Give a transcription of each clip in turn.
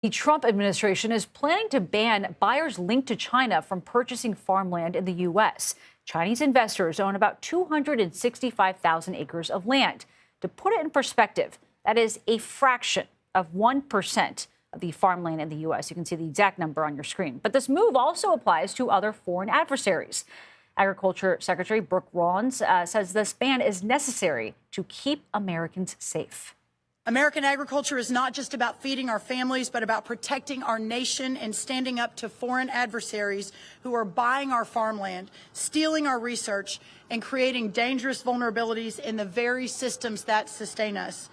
The Trump administration is planning to ban buyers linked to China from purchasing farmland in the U.S. Chinese investors own about 265,000 acres of land. To put it in perspective, that is a fraction of 1% of the farmland in the U.S. You can see the exact number on your screen. But this move also applies to other foreign adversaries. Agriculture Secretary Brooke Rawns says this ban is necessary to keep Americans safe. American agriculture is not just about feeding our families, but about protecting our nation and standing up to foreign adversaries who are buying our farmland, stealing our research, and creating dangerous vulnerabilities in the very systems that sustain us.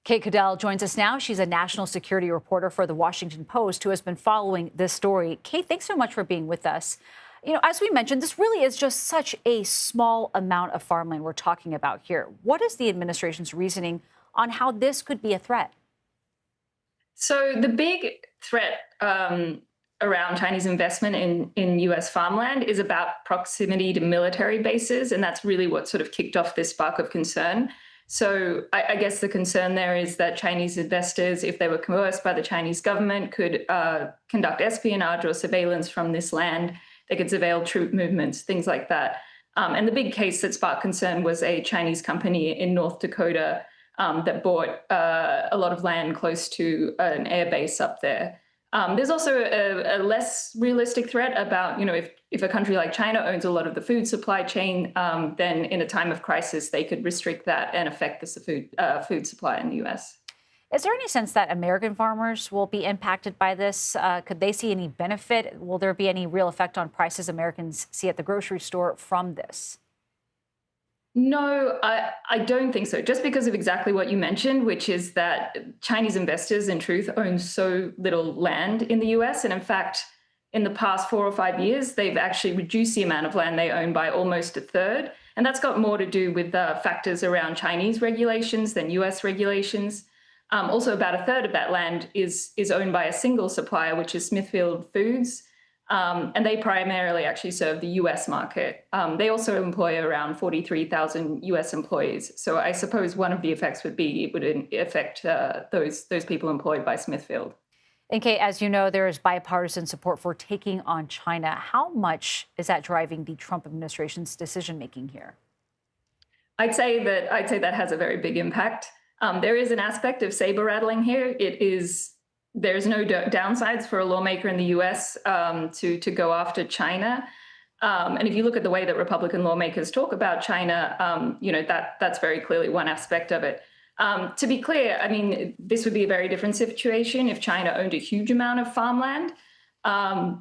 Cate Cadell joins us now. She's a national security reporter for The Washington Post who has been following this story. Kate, thanks so much for being with us. You know, as we mentioned, this really is just such a small amount of farmland we're talking about here. What is the administration's reasoning on how this could be a threat? So the big threat around Chinese investment in U.S. farmland is about proximity to military bases, and that's really what sort of kicked off this spark of concern. So I guess the concern there is that Chinese investors, if they were coerced by the Chinese government, could conduct espionage or surveillance from this land. They could surveil troop movements, things like that. And the big case that sparked concern was a Chinese company in North Dakota that bought a lot of land close to an air base up there. There's also a less realistic threat about, you know, if a country like China owns a lot of the food supply chain, then in a time of crisis, they could restrict that and affect the food supply in the U.S. Is there any sense that American farmers will be impacted by this? Could they see any benefit? Will there be any real effect on prices Americans see at the grocery store from this? No, I don't think so. Just because of exactly what you mentioned, which is that Chinese investors, in truth, own so little land in the US. And in fact, in the past 4 or 5 years, they've actually reduced the amount of land they own by almost a third. And that's got more to do with factors around Chinese regulations than US regulations. Also, about a third of that land is owned by a single supplier, which is Smithfield Foods. And they primarily actually serve the US market. They also employ around 43,000 US employees. So I suppose one of the effects would be it would affect those people employed by Smithfield. And Kate, as you know, there is bipartisan support for taking on China. How much is that driving the Trump administration's decision making here? I'd say that has a very big impact. There is an aspect of saber rattling here. There's no downsides for a lawmaker in the U.S. To go after China. And if you look at the way that Republican lawmakers talk about China, you know, that's very clearly one aspect of it. To be clear, I mean, this would be a very different situation if China owned a huge amount of farmland.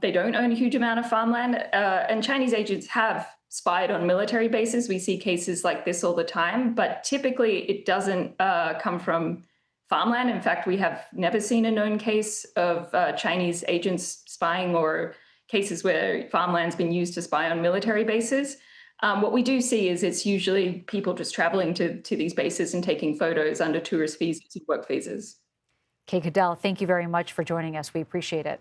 They don't own a huge amount of farmland. And Chinese agents have spied on military bases. We see cases like this all the time. But typically, it doesn't come from farmland. In fact, we have never seen a known case of Chinese agents spying or cases where farmland's been used to spy on military bases. What we do see is it's usually people just traveling to these bases and taking photos under tourist visas and work visas. Cate Cadell, thank you very much for joining us. We appreciate it.